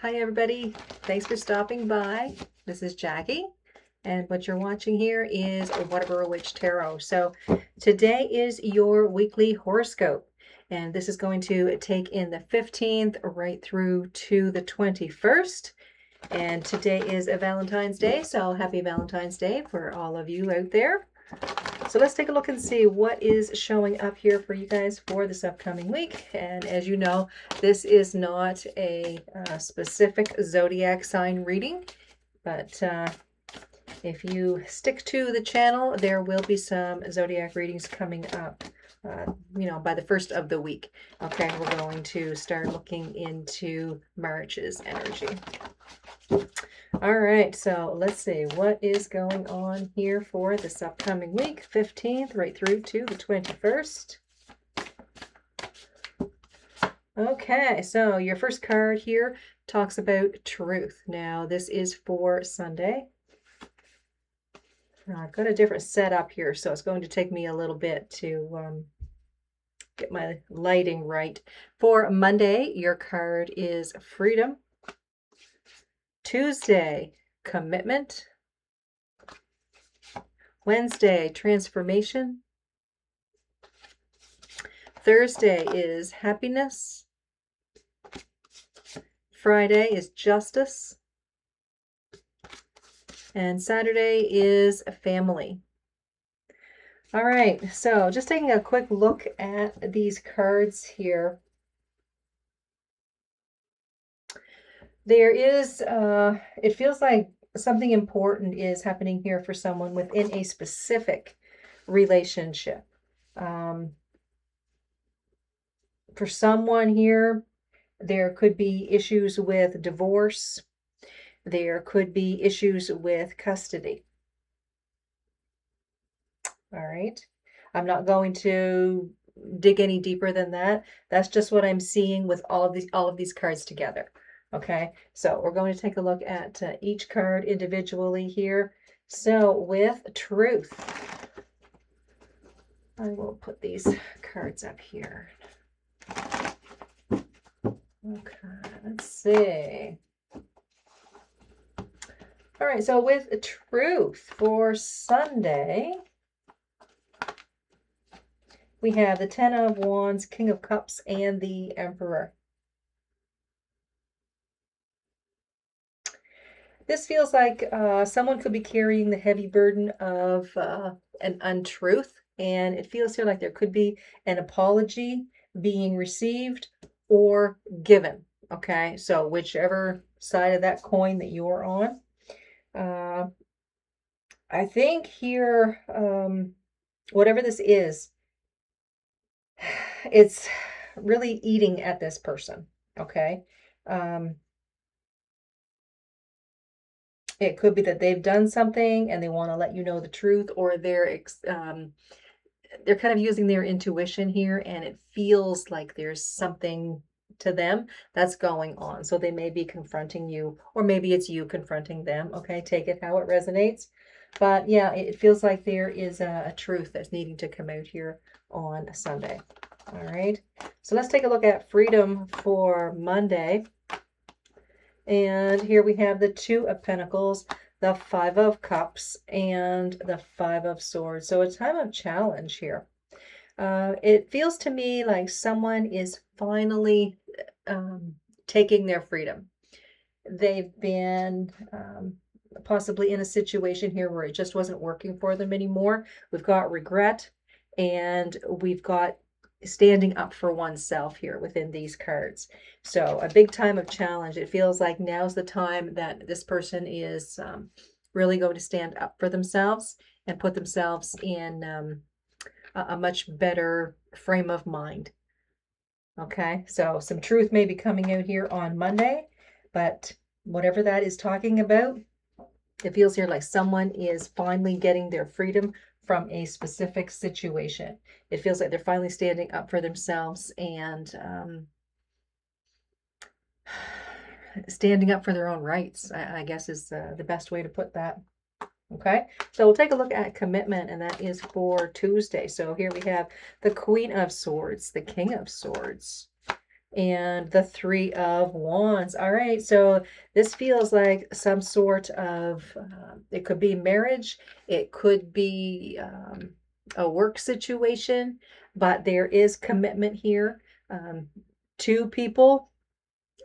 Hi everybody, thanks for stopping by. This is Jackie, and what you're watching here is Waterboro Witch Tarot. So today is your weekly horoscope, and this is going to take in the 15th right through to the 21st. And today is a Valentine's Day, so happy Valentine's Day for all of you out there. So let's take a look and see what is showing up here for you guys for this upcoming week. And as you know, this is not a specific zodiac sign reading, but if you stick to the channel, there will be some zodiac readings coming up, by the first of the week. Okay, we're going to start looking into March's energy. All right, so let's see what is going on here for this upcoming week, 15th right through to the 21st. Okay, so your first card here talks about truth. Now, this is for Sunday. I've got a different setup here, so it's going to take me a little bit to get my lighting right. For Monday, your card is freedom. Tuesday, commitment. Wednesday, transformation. Thursday is happiness. Friday is justice. And Saturday is family. All right, so just taking a quick look at these cards here. There is, it feels like something important is happening here for someone within a specific relationship. For someone here, there could be issues with divorce. There could be issues with custody. All right. I'm not going to dig any deeper than that. That's just what I'm seeing with all of these cards together. Okay, so we're going to take a look at each card individually here. So with truth, I will put these cards up here. Okay, let's see. All right, so with truth for Sunday, we have the Ten of Wands, King of Cups, and the Emperor. This feels like someone could be carrying the heavy burden of an untruth, and it feels here like there could be an apology being received or given. Okay, so whichever side of that coin that you're on. I think here, whatever this is, it's really eating at this person. Okay. It could be that they've done something and they want to let you know the truth, or they're kind of using their intuition here, and it feels like there's something to them that's going on. So they may be confronting you, or maybe it's you confronting them. Okay, take it how it resonates. But yeah, it feels like there is a truth that's needing to come out here on Sunday. All right, so let's take a look at freedom for Monday. And here we have the Two of Pentacles, the Five of Cups, and the Five of Swords. So a time of challenge here. It feels to me like someone is finally taking their freedom. They've been possibly in a situation here where it just wasn't working for them anymore. We've got regret, and we've got standing up for oneself here within these cards. So a big time of challenge. It feels like now's the time that this person is really going to stand up for themselves and put themselves in a much better frame of mind. Okay, so some truth may be coming out here on Monday, but whatever that is talking about, it feels here like someone is finally getting their freedom from a specific situation. It feels like they're finally standing up for themselves and standing up for their own rights, I guess is the best way to put that. Okay, so we'll take a look at commitment, and that is for Tuesday. So here we have the Queen of Swords, the King of Swords, and the Three of Wands. All right, so this feels like some sort of, it could be marriage, it could be a work situation, but there is commitment here. Um, Two people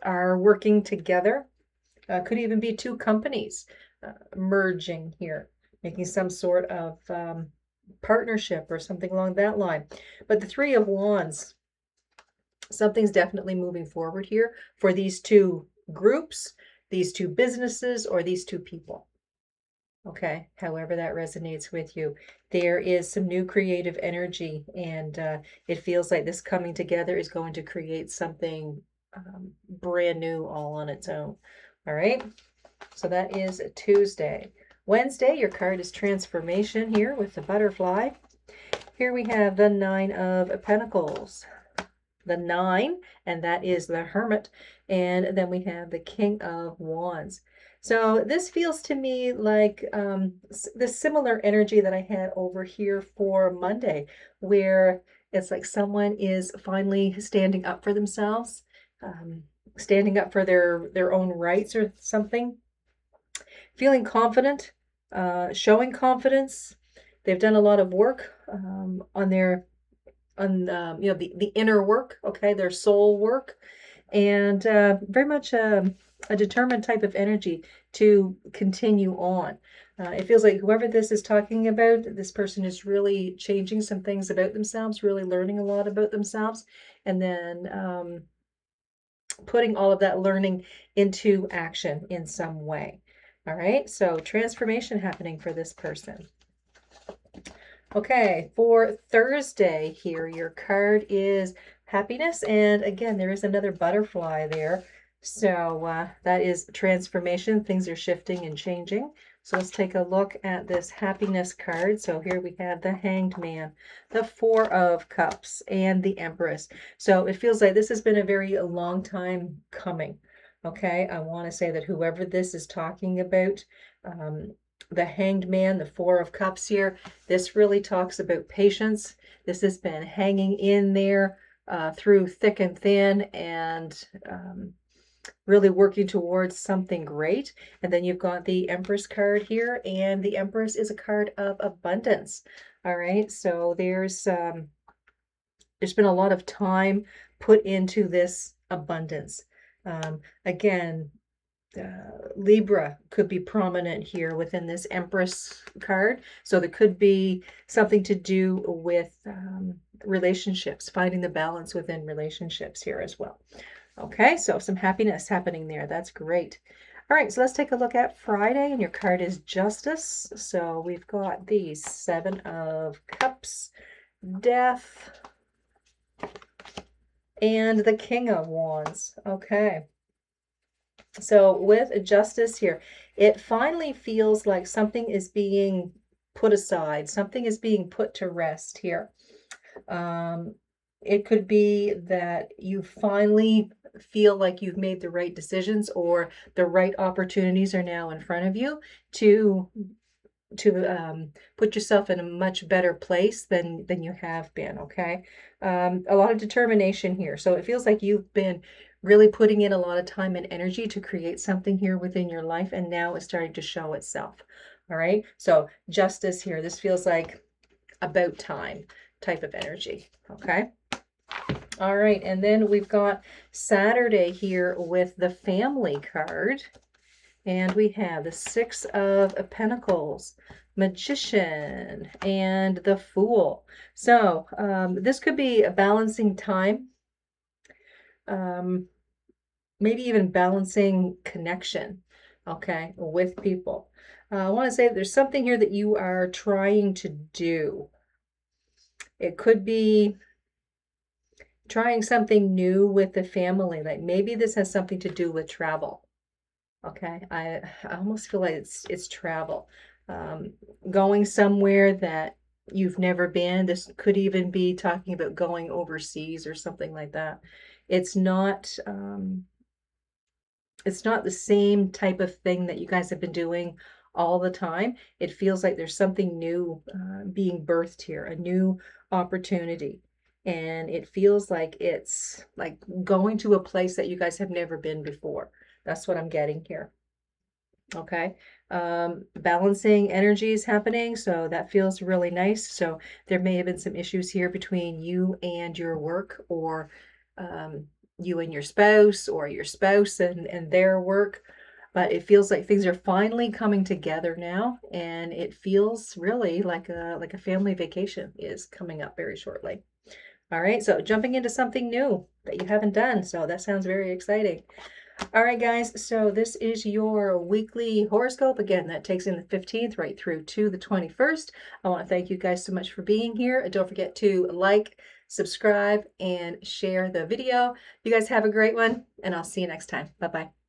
are working together. Could even be two companies merging here, making some sort of partnership or something along that line. But the Three of Wands, something's definitely moving forward here for these two groups, these two businesses, or these two people. Okay, however that resonates with you. There is some new creative energy, and it feels like this coming together is going to create something brand new all on its own. All right, so that is a Tuesday. Wednesday, your card is transformation here with the butterfly. Here we have the Nine of Pentacles, the nine, and that is the Hermit. And then we have the King of Wands. So this feels to me like the similar energy that I had over here for Monday, where it's like someone is finally standing up for themselves, um, standing up for their own rights or something, feeling confident, showing confidence. They've done a lot of work on their on the inner work, okay, their soul work, and very much a determined type of energy to continue on. It feels like whoever this is talking about, this person is really changing some things about themselves, really learning a lot about themselves, and then putting all of that learning into action in some way. All right, so transformation happening for this person. Okay, for Thursday here, your card is happiness. And again, there is another butterfly there. So that is transformation. Things are shifting and changing. So let's take a look at this happiness card. So here we have the Hanged Man, the Four of Cups, and the Empress. So it feels like this has been a very long time coming. Okay, I want to say that whoever this is talking about, um, the Hanged Man, the Four of Cups here, this really talks about patience. This has been hanging in there through thick and thin, and really working towards something great. And then you've got the Empress card here, and the Empress is a card of abundance. All right, so there's been a lot of time put into this abundance. Again, Libra could be prominent here within this Empress card. So there could be something to do with relationships, finding the balance within relationships here as well. Okay, so some happiness happening there. That's great. All right, so let's take a look at Friday, and your card is Justice. So we've got the Seven of Cups, Death, and the King of Wands. Okay. So with Justice here, it finally feels like something is being put aside, something is being put to rest here. Um, it could be that you finally feel like you've made the right decisions, or the right opportunities are now in front of you to put yourself in a much better place than you have been. Okay, a lot of determination here. So it feels like you've been really putting in a lot of time and energy to create something here within your life, and now it's starting to show itself. All right, so Justice here. This feels like about time type of energy. Okay. All right, and then we've got Saturday here with the Family card. And we have the Six of Pentacles, Magician, and the Fool. So this could be a balancing time, um, maybe even balancing connection, okay, with people. I want to say there's something here that you are trying to do. It could be trying something new with the family, like maybe this has something to do with travel. Okay, I almost feel like it's travel. Um, Going somewhere that you've never been. This could even be talking about going overseas or something like that. It's not it's not the same type of thing that you guys have been doing all the time. It feels like there's something new being birthed here, a new opportunity. and it feels like it's like going to a place that you guys have never been before. That's what I'm getting here. Okay. Balancing energy is happening, so that feels really nice. So there may have been some issues here between you and your work, or um, you and your spouse and their work. But it feels like things are finally coming together now, and it feels really like a family vacation is coming up very shortly. All right, so jumping into something new that you haven't done. So that sounds very exciting. All right, guys, so this is your weekly horoscope. Again, that takes in the 15th right through to the 21st. I want to thank you guys so much for being here. And don't forget to like, subscribe, and share the video. You guys have a great one, and I'll see you next time. Bye bye.